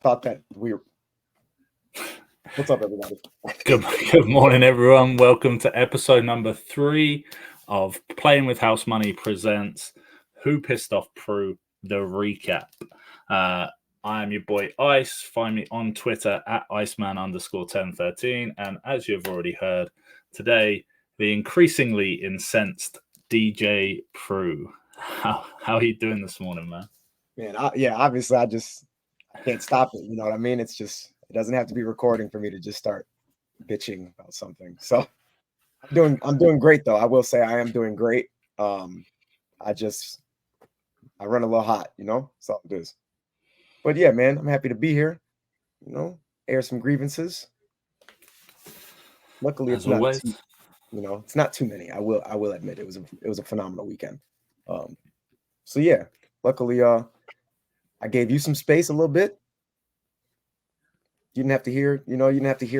thought that we were. What's up, everybody? Good morning, everyone. Welcome to episode number 3 of Playing with House Money presents Who Pissed Off Pru, the recap. I am your boy Ice. Find me on Twitter at Iceman_1013. And as you've already heard, today, the increasingly incensed DJ Pru. How are you doing this morning, man? Man, obviously I can't stop it. You know what I mean? It's just, it doesn't have to be recording for me to just start bitching about something. So I'm doing great though. I will say I am doing great. I run a little hot, you know, that's all it is. But yeah, man, I'm happy to be here, you know, air some grievances. Luckily it's not too, it's not too many. I will admit it was a phenomenal weekend. So yeah, luckily I gave you some space a little bit. You didn't have to hear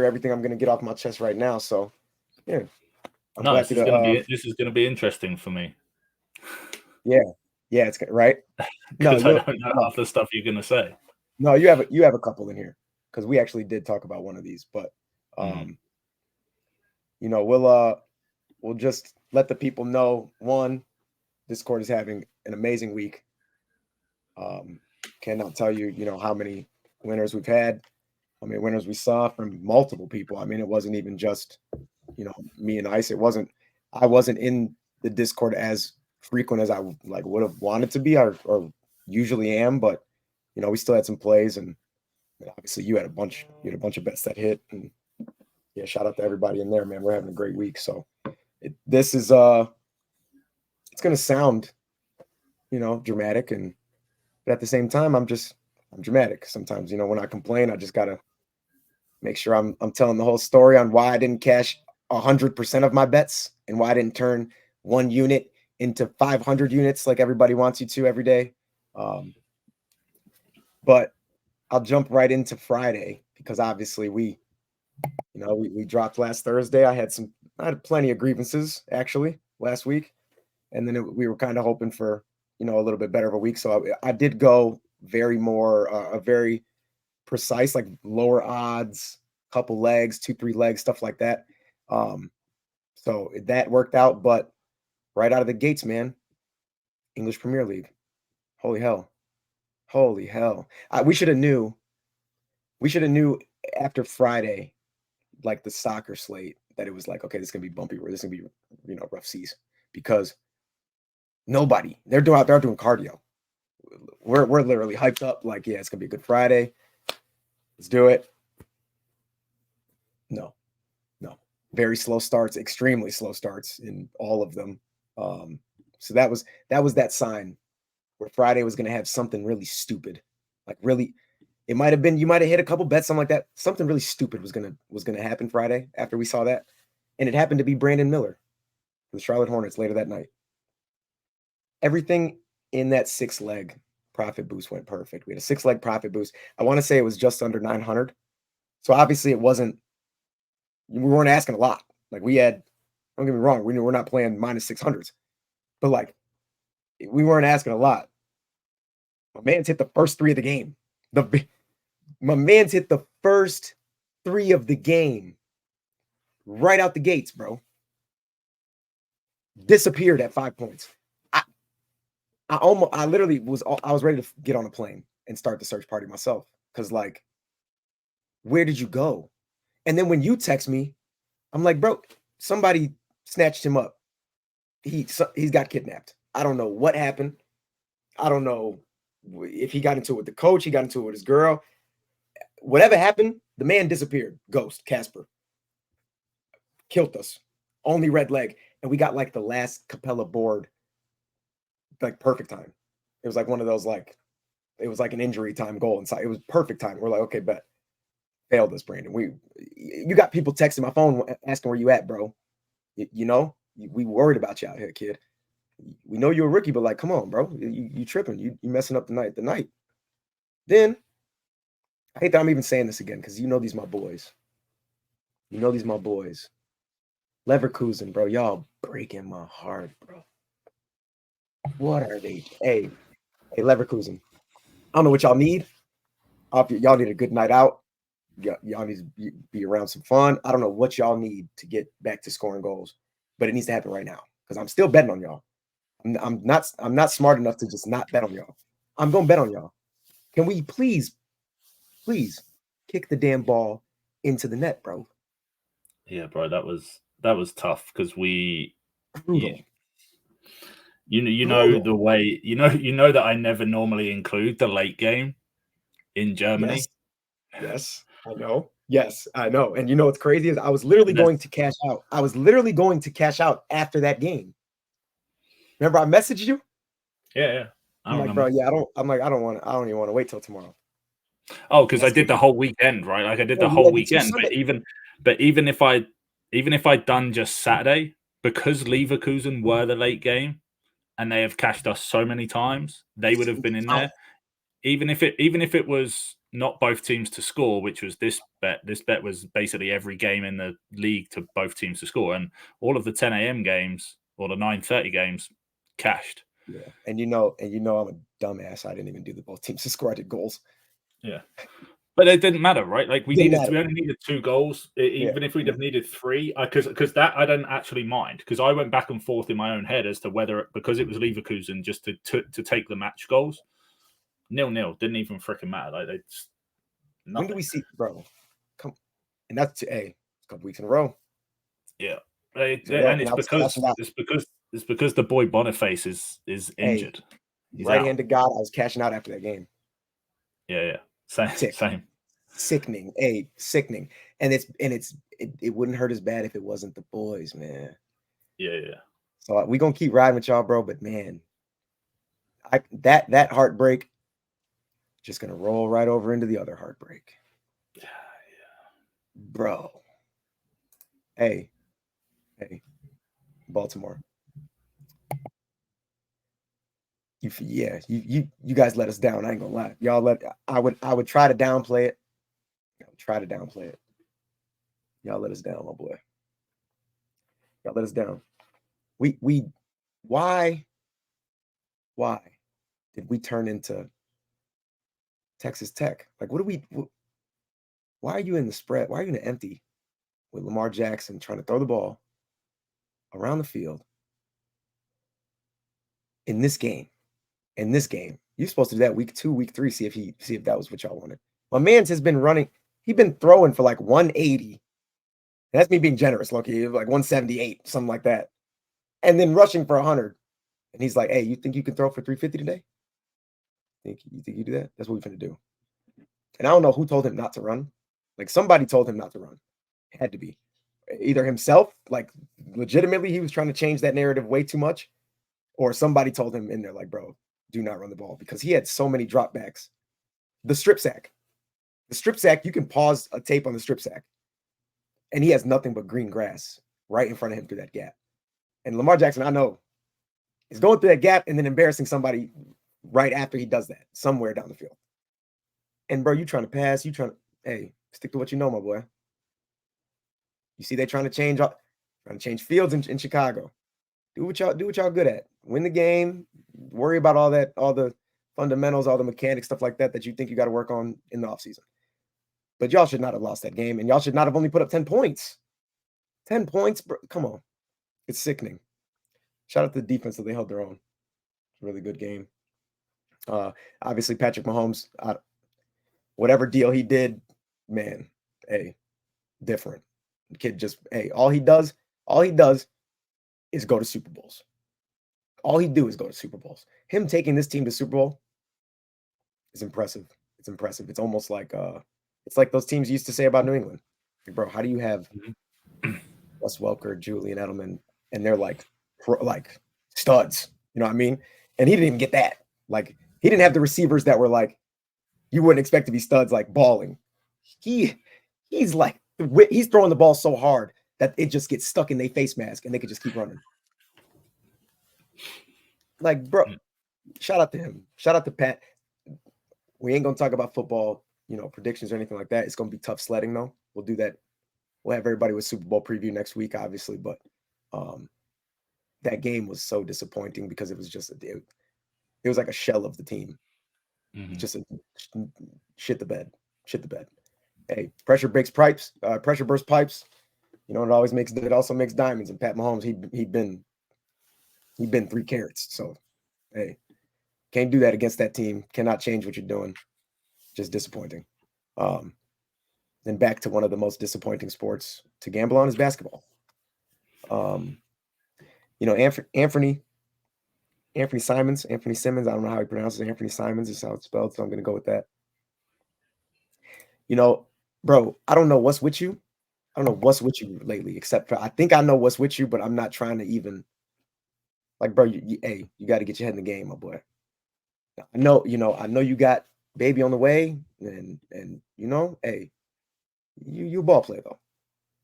everything I'm going to get off my chest right now. So, yeah. This is going to be interesting for me. Yeah, it's right. No, I don't know half the stuff you're going to say. No, you have a couple in here because we actually did talk about one of these, but we'll just let the people know. One, Discord is having an amazing week. Cannot tell you, how many winners we've had. I mean, winners we saw from multiple people. I mean, it wasn't even just, me and Ice. I wasn't in the Discord as frequent as I would have wanted to be or usually am, but we still had some plays, and obviously you had a bunch of bets that hit, and yeah, shout out to everybody in there, man. We're having a great week. So this is it's gonna sound, dramatic, but at the same time, I'm dramatic. Sometimes, when I complain, I just gotta make sure I'm telling the whole story on why I didn't cash 100% of my bets and why I didn't turn 1 unit into 500 units like everybody wants you to every day. But I'll jump right into Friday because obviously we dropped last Thursday. I had plenty of grievances actually last week, and then we were kind of hoping for a little bit better of a week. So I did go a very precise, like lower odds, couple legs, 2-3 legs, stuff like that. So that worked out, but right out of the gates, man, English Premier League, holy hell. We should have knew after Friday, like the soccer slate, that it was like, okay, this is gonna be bumpy, this is gonna be rough seas, because they're out there doing cardio. We're literally hyped up, like, yeah, it's gonna be a good Friday, let's do it. No, very slow starts, extremely slow starts in all of them. So that was that sign where Friday was gonna have something really stupid, like really. It might have been, you might have hit a couple bets, something like that. Something really stupid was gonna happen Friday after we saw that, and it happened to be Brandon Miller for the Charlotte Hornets later that night. Everything in that 6-leg profit boost went perfect. We had a 6-leg profit boost. I want to say it was just under 900. So obviously we weren't asking a lot. Like we had, don't get me wrong, we knew we're not playing minus 600s, but like we weren't asking a lot. My man's hit the first 3 of the game. My man's hit the first 3 of the game right out the gates, bro. Disappeared at 5 points. I was ready to get on a plane and start the search party myself, because like, where did you go? And then when you text me, I'm like, bro, somebody snatched him up. He's got kidnapped. I don't know what happened. I don't know if he got into it with the coach, he got into it with his girl. Whatever happened, the man disappeared. Ghost, Casper. Killed us. Only red leg. And we got like the last Capella board, like perfect time. It was like one of those, like, it was like an injury time goal inside. It was perfect time. We're like, okay, bet. Failed us, Brandon. You got people texting my phone asking where you at, bro. We worried about you out here, kid. We know you're a rookie, but like, come on, bro. You tripping. You messing up the night. Then, I hate that I'm even saying this again, because these my boys. These my boys. Leverkusen, bro. Y'all breaking my heart, bro. What are they? Hey, Leverkusen. I don't know what y'all need. Y'all need a good night out. Y'all need to be around some fun. I don't know what y'all need to get back to scoring goals, but it needs to happen right now because I'm still betting on y'all. I'm not smart enough to just not bet on y'all. I'm gonna bet on y'all. Can we please kick the damn ball into the net, bro? Yeah, bro, that was tough because Brutal. you know the way you know that I never normally include the late game in Germany. Yes, I know. Yes, I know. And you know what's crazy is I was literally going to cash out. I was literally going to cash out after that game. Remember, I messaged you. Yeah. I'm like, bro, yeah, I don't want to. I don't even want to wait till tomorrow. Oh, because I did the whole weekend, right? Like I did the whole weekend. But even if I'd done just Saturday, because Leverkusen were the late game and they have cashed us so many times, they would have been in there. Even if it was not both teams to score, which was this bet. This bet was basically every game in the league to both teams to score, and all of the 10 a.m. games or the 9:30 games cashed. Yeah, and you know I'm a dumbass. I didn't even do the both teams to score. I did goals. Yeah. But it didn't matter, right? Like we only needed 2 goals. Even if we'd have needed 3, because that I don't actually mind because I went back and forth in my own head as to whether because it was Leverkusen just to take the match goals. 0-0 didn't even freaking matter. Like it's when do we see, bro? Come, and that's a couple weeks in a row. Yeah, and it's because the boy Boniface is injured. Right-handed God, I was cashing out after that game. Yeah. Same. Sickening, sickening. And it wouldn't hurt as bad if it wasn't the boys, man. Yeah. So we gonna keep riding with y'all, bro. But man, that heartbreak just gonna roll right over into the other heartbreak. Yeah. Bro. Hey, Baltimore. You guys let us down. I ain't gonna lie. I would try to downplay it. Y'all let us down, my boy. Y'all let us down. Why did we turn into Texas Tech? Like, why are you in the spread? Why are you in the empty with Lamar Jackson trying to throw the ball around the field in this game? You're supposed to do that week 2, week 3, see if that was what y'all wanted. My man's has been running, he's been throwing for like 180. That's me being generous, Loki, like 178, something like that. And then rushing for 100. And he's like, hey, you think you can throw for 350 today? You think you do that? That's what we're going to do. And I don't know who told him not to run. Like somebody told him not to run. It had to be either himself, like legitimately he was trying to change that narrative way too much, or somebody told him in there like, bro, do not run the ball because he had so many dropbacks. The strip sack, you can pause a tape on the strip sack and he has nothing but green grass right in front of him through that gap. And Lamar Jackson, I know, is going through that gap and then embarrassing somebody right after he does that somewhere down the field. And bro, you trying to pass, hey, stick to what you know, my boy. You see, they're trying to change fields in Chicago. Do what y'all good at. Win the game. Worry about all the fundamentals, all the mechanics, stuff like that you think you got to work on in the offseason. But y'all should not have lost that game, and y'all should not have only put up 10 points. 10 points, bro. Come on. It's sickening. Shout out to the defense that they held their own. Really good game. Obviously, Patrick Mahomes, whatever deal he did, man, hey, different. The kid just, hey, all he does is go to Super Bowls. All he do is go to Super Bowls. Him taking this team to Super Bowl is impressive. It's impressive. It's almost like it's like those teams used to say about New England. Like, bro, how do you have Wes Welker, Julian Edelman, and they're like studs? You know what I mean? And he didn't even get that. Like he didn't have the receivers that were like you wouldn't expect to be studs, like balling. He's throwing the ball so hard that it just gets stuck in their face mask and they could just keep running. Like, bro, shout out to him. Shout out to Pat. We ain't gonna talk about football, predictions or anything like that. It's gonna be tough sledding though. We'll do that. We'll have everybody with Super Bowl preview next week, obviously. But that game was so disappointing because it was just it was like a shell of the team. Just shit the bed. Hey, pressure breaks pipes. Pressure bursts pipes. You know, it also makes diamonds. And Pat Mahomes, he'd been 3 carats. So, hey, can't do that against that team. Cannot change what you're doing. Just disappointing. Then back to one of the most disappointing sports to gamble on is basketball. You know, Anthony Simmons. I don't know how he pronounces it. Anthony Simons is how it's spelled, so I'm going to go with that. You know, bro, I don't know what's with you. I don't know what's with you lately, except for I think I know what's with you, but I'm not trying to even like, bro. You got to get your head in the game, my boy. I know you got baby on the way, and you know, hey, you a ball player though.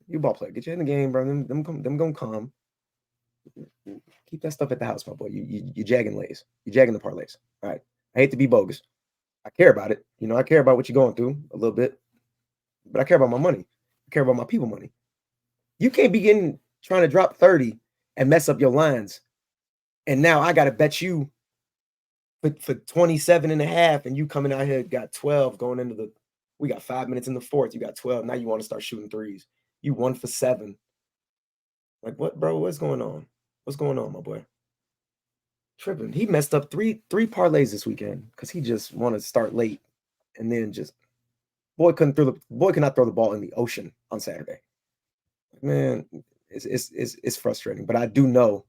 You a ball player. Get your head in the game, bro. Them gonna come. Keep that stuff at the house, my boy. You jagging lays. You jagging the parlays. All right. I hate to be bogus. I care about it. You know, I care about what you're going through a little bit, but I care about my money. I care about my people money. You can't be trying to drop 30 and mess up your lines. And now I got to bet you for 27 and a half, and you coming out here got 12 going into we got 5 minutes in the fourth. You got 12. Now you want to start shooting threes. You 1 for 7. Like, what, bro? What's going on? What's going on, my boy? Tripping. He messed up three parlays this weekend because he just wanted to start late, and then just boy could not throw the ball in the ocean on Saturday. Man, it's frustrating, but I do know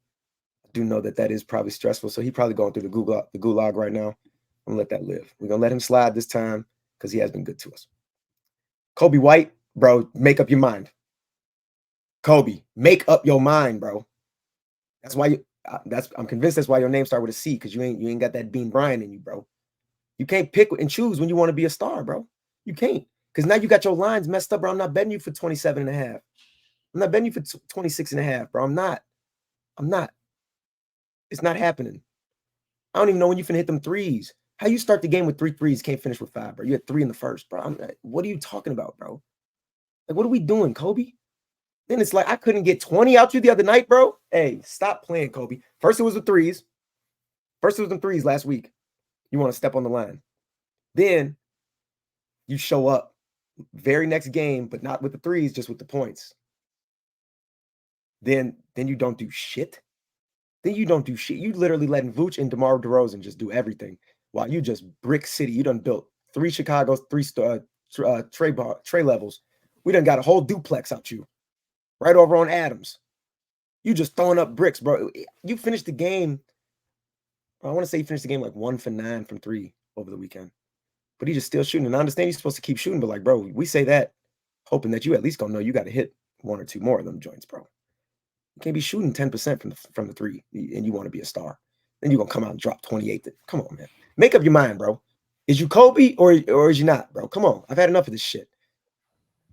that is probably stressful. So he probably going through the gulag right now. I'm gonna let that live. We're gonna let him slide this time because he has been good to us. Kobe White, bro, make up your mind. Kobe, make up your mind, bro. That's why I'm convinced that's why your name started with a C, because you ain't got that Bean Bryant in you, bro. You can't pick and choose when you want to be a star, bro. You can't, because now you got your lines messed up, bro. I'm not betting you for 27 and a half. I'm not betting you for 26 and a half, bro. I'm not. It's not happening. I don't even know when you finna hit them threes. How you start the game with 3 threes, can't finish with 5, bro? You had 3 in the first, bro. What are you talking about, bro? Like, what are we doing, Kobe? Then it's like I couldn't get 20 out you the other night, bro. Hey, stop playing, Kobe. First it was the threes. First it was the threes last week. You want to step on the line. Then you show up very next game, but not with the threes, just with the points. Then you don't do shit. You literally letting Vooch and DeMar DeRozan just do everything while you just brick city. You done built 3 Chicago's, 3 tray levels. We done got a whole duplex out you right over on Adams. You just throwing up bricks, bro. You finished the game. I want to say you finished the game like 1 for 9 from 3 over the weekend, but he just still shooting. And I understand you're supposed to keep shooting, but like, bro, we say that hoping that you at least gonna know you got to hit 1 or 2 more of them joints, bro. You can't be shooting 10% from the 3 and you want to be a star. Then you're going to come out and drop 28. Come on, man. Make up your mind, bro. Is you Kobe or is you not, bro? Come on. I've had enough of this shit.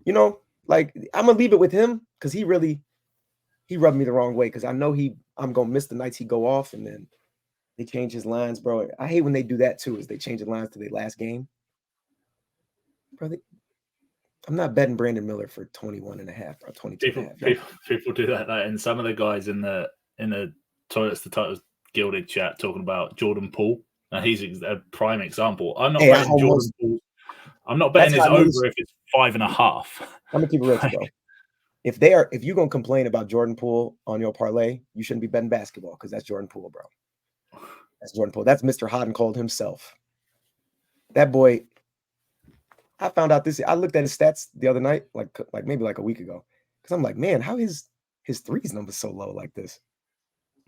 You know, like, I'm going to leave it with him because he rubbed me the wrong way, because I know I'm going to miss the nights he go off and then they change his lines, bro. I hate when they do that too, is they change the lines to their last game. Bro, I'm not betting Brandon Miller for 21 and a half or 22 and a half. People do that, and some of the guys in the Toilets to Titles Gilded chat talking about Jordan Poole. Now he's a prime example. I'm not betting Jordan Poole. I'm not betting it's over if it's 5.5. I'm gonna keep it real, bro. If you're gonna complain about Jordan Poole on your parlay, you shouldn't be betting basketball, because that's Jordan Poole, bro. That's Jordan Poole. That's Mr. Hot and Cold himself. That boy. I found out this. I looked at his stats the other night, like maybe like a week ago, because I'm like, man, how his threes numbers so low like this?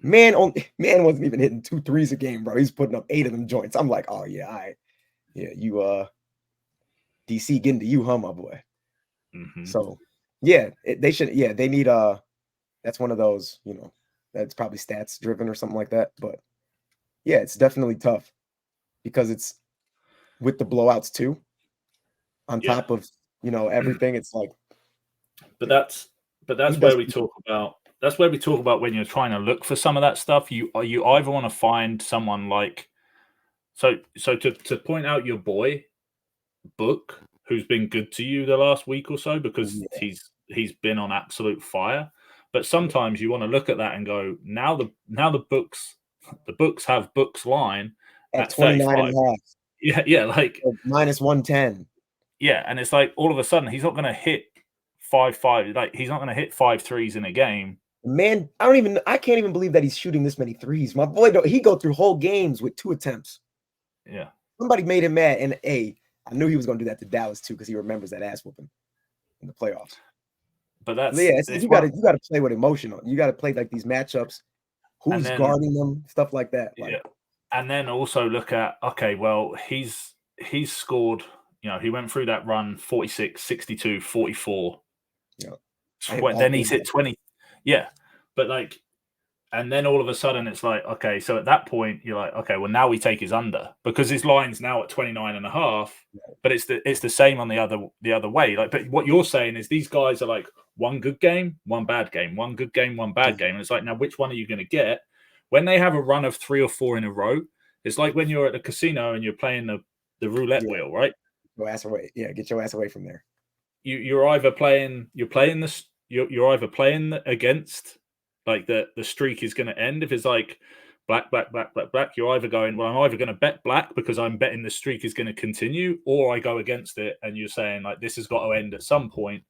Man wasn't even hitting 2 threes a game, bro. He's putting up 8 of them joints. I'm like, oh yeah, you DC getting to you, huh, my boy? Mm-hmm. So yeah, they should. Yeah, they need that's one of those, you know, that's probably stats driven or something like that. But yeah, it's definitely tough because it's with the blowouts too. On top of, you know, everything, it's like. But that's where we talk about. That's where we talk about when you're trying to look for some of that stuff. You either want to find someone like, so to point out your boy Book, who's been good to you the last week or so, because he's been on absolute fire. But sometimes you want to look at that and go, now the books have Book's line at 29 and a half. Yeah, like minus 110. Yeah, and it's like all of a sudden he's not going to hit 5-5. Like he's not going to hit 5 threes in a game. Man, I can't even believe that he's shooting this many threes. My boy, he go through whole games with 2 attempts. Yeah. Somebody made him mad, and I knew he was going to do that to Dallas too because he remembers that ass whooping in the playoffs. But that's you got to play with emotion. You got to play like these matchups. Who's guarding them? Stuff like that. Like, yeah. And then also look at, okay, well, he's scored, he went through that run 46, 62, 44. Yeah. Then he's hit 20. Yeah. But like, and then all of a sudden it's like, okay, so at that point you're like, okay, well now we take his under because his line's now at 29.5, but it's the same on the other way. Like, but what you're saying is these guys are like one good game, one bad game, one good game, one bad game. And it's like, now which one are you going to get? When they have a run of 3 or 4 in a row, it's like when you're at a casino and you're playing the roulette wheel, right? Go ass away. Yeah, get your ass away from there. You're either playing against, like the streak is going to end. If it's like black, black, black, black, black, you're either going, well, I'm either going to bet black because I'm betting the streak is going to continue, or I go against it and you're saying like this has got to end at some point.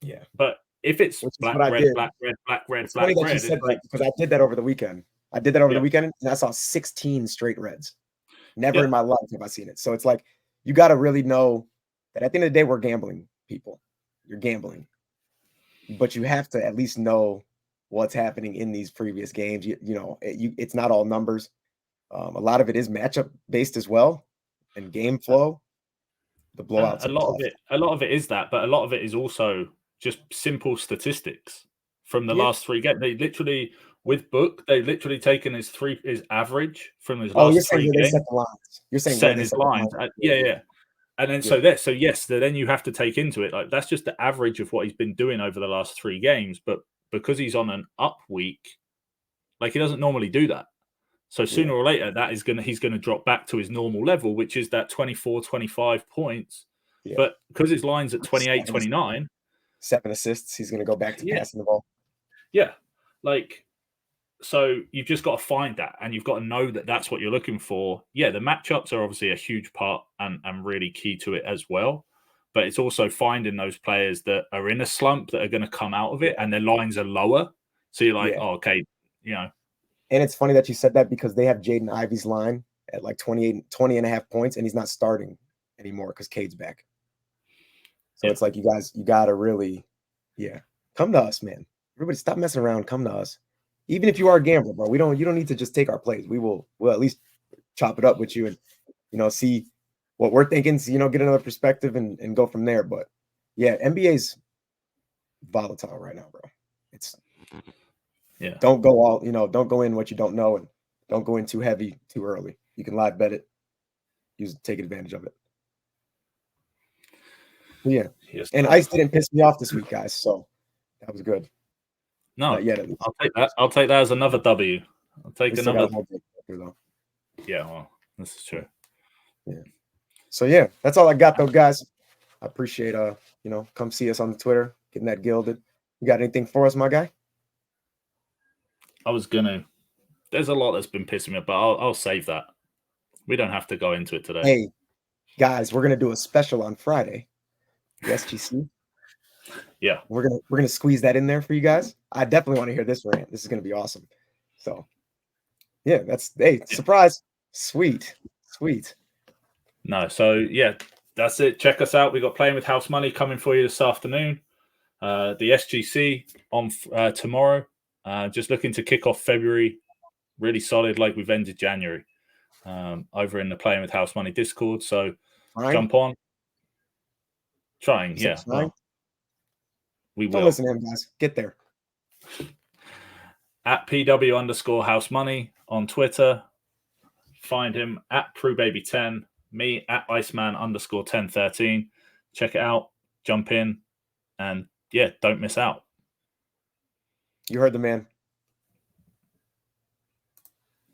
Yeah. But if it's black, red, black, red, black, red, it's black, funny that red, you said that because I did that over the weekend. And I saw 16 straight reds. Never in my life have I seen it. So it's like you got to really know that at the end of the day, we're gambling people. You're gambling. But you have to at least know what's happening in these previous games. It's not all numbers. A lot of it is matchup based as well, and game flow. The blowouts. A lot of it is that, but a lot of it is also just simple statistics from the last 3 games. They literally, with Book, they've literally taken his average from his last 3 games. Set the lines. You're saying setting his lines. Yeah. And then so then you have to take into it like that's just the average of what he's been doing over the last 3 games. But because he's on an up week, like he doesn't normally do that. So sooner or later, he's gonna drop back to his normal level, which is that 24, 25 points. Yeah. But because his line's at 28, 29, 7 assists, he's gonna go back to passing the ball. Yeah, like. So you've just got to find that, and you've got to know that that's what you're looking for. Yeah, the matchups are obviously a huge part and really key to it as well. But it's also finding those players that are in a slump that are going to come out of it, and their lines are lower. So you're like, oh, okay, And it's funny that you said that because they have Jaden Ivey's line at like 20 and a half points, and he's not starting anymore because Cade's back. So it's like you got to really, come to us, man. Everybody stop messing around. Come to us. Even if you are a gambler, bro, you don't need to just take our plays. We'll at least chop it up with you and, see what we're thinking, get another perspective and go from there. But NBA's volatile right now, bro. It's don't go don't go in what you don't know and don't go in too heavy too early. You can live bet it, take advantage of it. But and Ice didn't piss me off this week, guys. So that was good. No, I'll take that. I'll take that as another W. I'll take another. Yeah, well, this is true. Yeah. So that's all I got though, guys. I appreciate come see us on the Twitter, getting that gilded. You got anything for us, my guy? There's a lot that's been pissing me off, but I'll save that. We don't have to go into it today. Hey, guys, we're gonna do a special on Friday. The SGC. Yeah, we're gonna squeeze that in there for you guys. I definitely want to hear this rant. This is gonna be awesome. So, surprise, sweet. No, so that's it. Check us out. We got Playing with House Money coming for you this afternoon. The SGC on tomorrow. Just looking to kick off February, really solid, like we've ended January. Over in the Playing with House Money Discord. So jump on. Trying. Well, we will. Don't listen to him, guys. Get there. At PW_House Money on Twitter. Find him at PruBaby10. Me at Iceman_1013. Check it out. Jump in. And don't miss out. You heard the man.